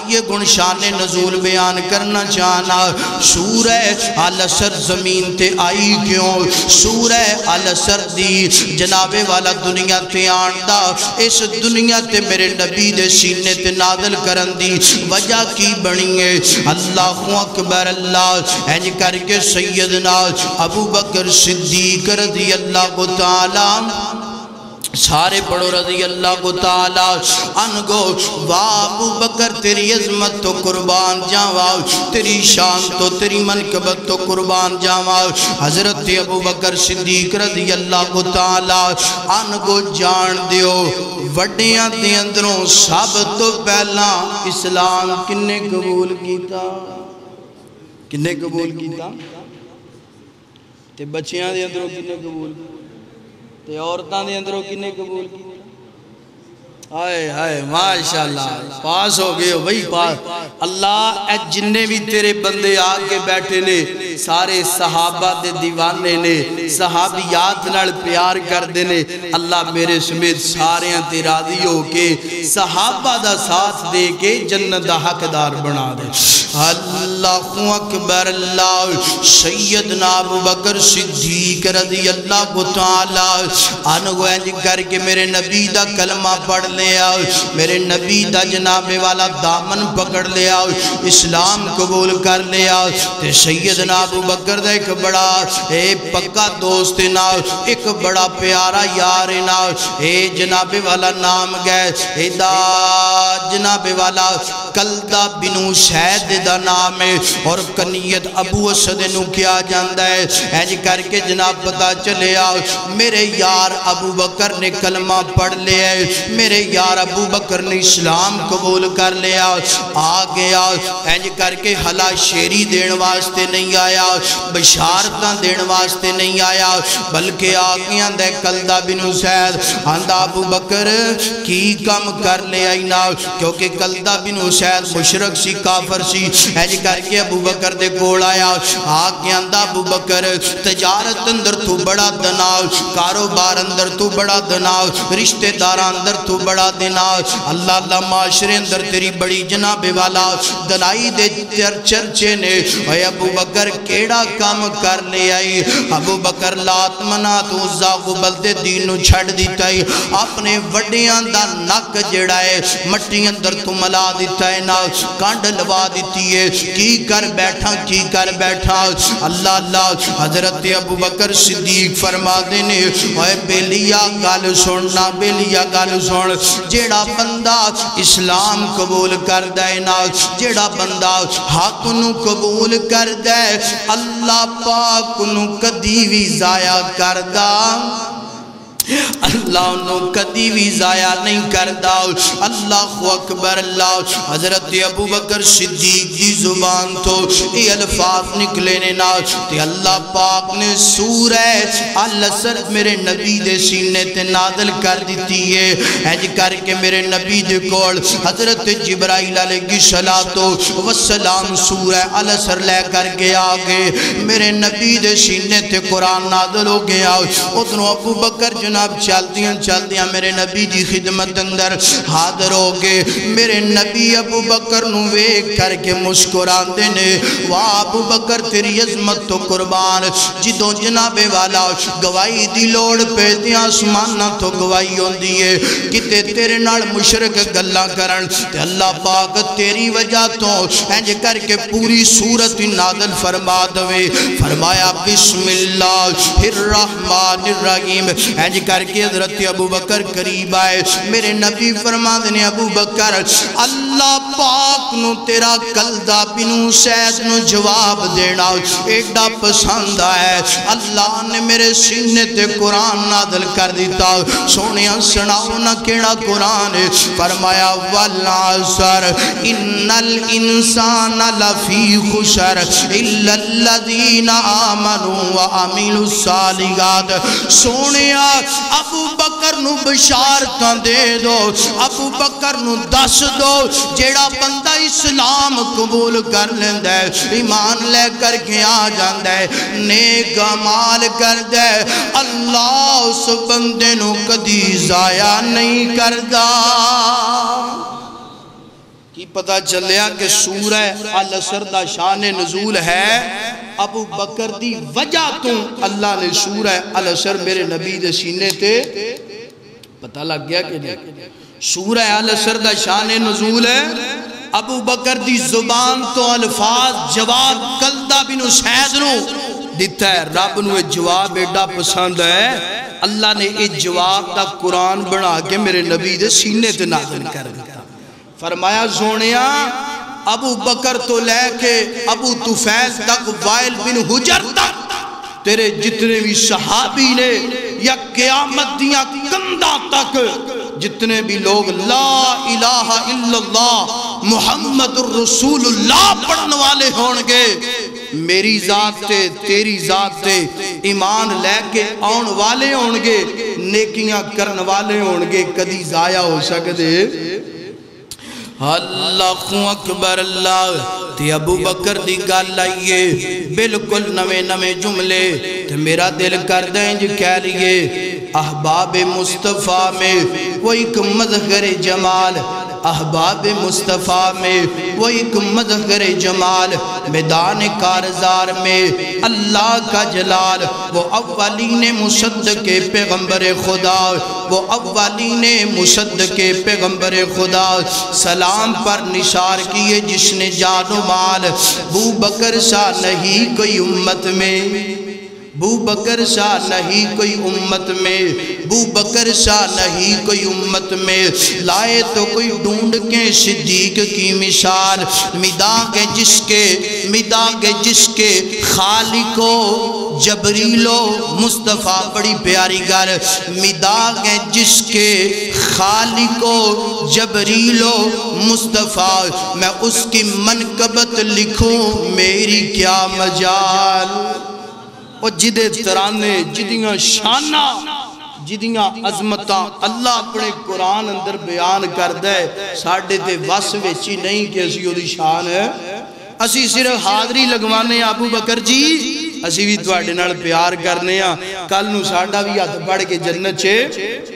آئیے گنشان نزول بیان کرنا چاہنا. سورہ العصر زمین تے آئی کیوں؟ سورہ العصر دی جناب والا دنیا تے آندا اس دنیا تے میرے نبی دے سینے تے نازل کرن دی وجہ کی بنی ہے؟ اللہ اکبر اللہ اینج کر کے سیدنا ابو بکر صدیق رضی اللہ تعالی سارے پڑھو رضی اللہ تعالیٰ عنہ. واہ ابو بکر تیری عظمت تو قربان جاواں، تیری شان تو تیری منقبت تو قربان جاواں. حضرت ابو بکر صدیق رضی اللہ تعالیٰ عنہ جان دیو وڈیاں دے اندروں سب تو پہلا اسلام کنے قبول کیتا؟ کنے قبول کیتا؟ تے بچیاں دے اندروں کنے قبول کیتا؟ تے عورتاں دے اندروں کنے قبول کی؟ آئے آئے ماشاءاللہ پاس ہو گئے ہو بھئی پاس. اللہ اے جننے بھی تیرے بندے آگے بیٹھے نے سارے صحابہ دے دیوانے نے صحابیات نال پیار کر دینے. اللہ میرے سمیت سارے تے راضی ہو کے صحابہ دا ساتھ دے کے جنت دا حقدار بنا دے. اللہ اکبر اللہ. سیدنا ابو بکر صدیق رضی اللہ تعالی عنہ انج کر کے میرے نبی دا کلمہ پڑھ لیا، میرے نبی دا جناب والا دامن پکڑ لیا، اسلام قبول کر لیا. تے سیدنا ابو بکر دا ایک بڑا پکا دوست نا، ایک بڑا پیارا یار نا، جناب والا نام گئے دا جناب والا کلدہ بن سید دا نام ہے اور کنیت ابو اسد نو کیا جاندہ ہے. اینج کر کے جناب پتا چلے آؤ میرے یار ابو بکر نے کلمہ پڑھ لیا ہے، میرے یار ابو بکر نے اسلام قبول کر لیا. آ گیا اینج کر کے حلا شیری دین واسطے نہیں آیا، بشارتاں دین واسطے نہیں آیا، بلکہ آگیاں دے کلدہ بن سید آندہ ابو بکر کی کم کر لیا نا، کیونکہ کلدہ بن سید مشرک سی کافر سی. اینج کر کے ابو بکر دے کول آیا، آگیاں دا ابو بکر تجارت اندر تو بڑا دناؤ، کاروبار اندر تو بڑا دناؤ، رشتہ دار اندر تو بڑا دناؤ، اللہ اللہ معاشرے اندر تیری بڑی جناب والا دنائی دے چرچے نے. اے ابو بکر کیڑا کام کر لے آئی؟ ابو بکر لات منات عزا غبل دے دین نو چھڑ دیتا ہے، اپنے وڈیاں دا نک جڑا ہے مٹی اندر تو ملا دیتا ہے نا، کانڈ لوا دیتی ہے. کی کر بیٹھا کی کر بیٹھا؟ اللہ اللہ. حضرت ابو بکر صدیق فرما دینے اے بیلیا گال سننا، بیلیا گال سن. جیڑا بندہ اسلام قبول کر دے نا، جیڑا بندہ حق نو قبول کر دے اللہ پاک نو کدی بھی ضائع کر دا، اللہ انہوں کدی بھی ضائع نہیں کردہ. اللہ اکبر اللہ. حضرت ابو بکر صدیق دی زبان تو یہ الفاظ نکلے نا تے اللہ پاک نے سورہ العصر میرے نبی دے سینے تے نازل کر دیتی ہے. اینج کر کے میرے نبی دے کول حضرت جبرائیل علیہ السلام سورہ العصر لے کر کے آگے میرے نبی دے سینے تے قرآن نازل ہو گیا. ادھنوں ابو بکر جناب چلدیاں میرے نبی دی خدمت اندر حاضر ہو گئے. میرے نبی ابو بکر نو ویکھ کر کے مسکران دینے واہ ابو بکر تیری عظمت تو قربان. جدوں جناب والا گواہی دی لوڑ پہ دیاں آسمانہ تو گواہی ہوندی ہے، کتے تیرے نال مشرک گلاں کرن تے اللہ پاک تیری وجہ تو اینج کر کے پوری سورت نازل فرما دوے. فرمایا بسم اللہ الرحمن الرحیم. اینج کر کے حضرت ابو بکر قریب آئے. میرے نبی فرما دینے ابو بکر اللہ پاک نو تیرا کلدہ بن سید نو جواب دینا ایڈا پسند ہے. اللہ نے میرے سینے تے قرآن نازل کر دیتا. سونیاں سناؤ نہ کیڑا قرآن ہے. فرمایا والعصر ان الانسان لفی خسر الا الذین آمنوا وعملوا الصالحات. سونیا ابو بکر نو بشارتاں دے دو، ابو بکر نو دس دو جیڑا بندہ اسلام قبول کر لیندہ ہے، ایمان لے کر کے آ جاندہ ہے، نیک عمال کر دے، اللہ اس بندے نو کدی ضائع نہیں کردہ. کی پتہ چلیا کہ سورہ العصر دا شان نزول ہے ابو بکر دی وجہ تو اللہ نے سورہ العصر میرے نبی دے سینے تے پتہ لگ گیا کہ نہیں سورہ العصر دا شان نزول ہے ابو بکر دی زبان تو الفاظ جواب کلدہ بن سید نو دیتا ہے رب نو جواب ایڈا پسند ہے اللہ نے ایک جواب دا قرآن بنا کے میرے نبی دے سینے تے نازل کر دیا فرمایا سونیا ابو بکر تو لے کے ابو طفیل تک وائل بن حجر تک تیرے جتنے بھی صحابی نے یا قیامت دیاں کندہ تک جتنے بھی لوگ لا الہ الا اللہ محمد الرسول اللہ پڑھنے والے ہونگے میری ذات تے تیری ذات تے ایمان لے کے آن والے ہونگے نیکیاں کرن والے ہونگے کدی ضائع ہو سکتے اللہ اکبر اللہ تے ابو بکر دی گل آئیے بالکل نوے نوے جملے تے میرا دل کر دیں جو کہہ لیے احباب مصطفیٰ میں وہ ایک مظہر جمال احباب مصطفیٰ میں وہ ایک مظہر جمال میدان کارزار میں اللہ کا جلال وہ اولین مصدق پیغمبر خدا وہ اولین مصدق پیغمبر خدا سلام پر نثار کیے جس نے جان و مال ابو بکر سا نہیں کوئی امت میں ابو بکر سا نہیں کوئی امت میں ابو بکر سا نہیں کوئی امت میں لائے تو کوئی ڈھونڈ کے صدیق کی مثال مداغ جس کے خالق و جبریل و مصطفیٰ بڑی پیاری گر مداغ جس کے خالق و جبریل و مصطفیٰ میں اس کی منقبت لکھوں میری کیا مجال اور جدے ترانے جدیاں شانہ جدیاں عظمتاں اللہ اپنے قرآن اندر بیان کر دے ساڑھے تے وس ویچی نہیں کہ اسی ہو دی شان ہے اسی صرف حاضری لگوانے ابو بکر جی اسی بھی تو آڑے نال پیار کرنے کل نو ساڑھا بھی ہاتھ پڑھ کے جنت چھے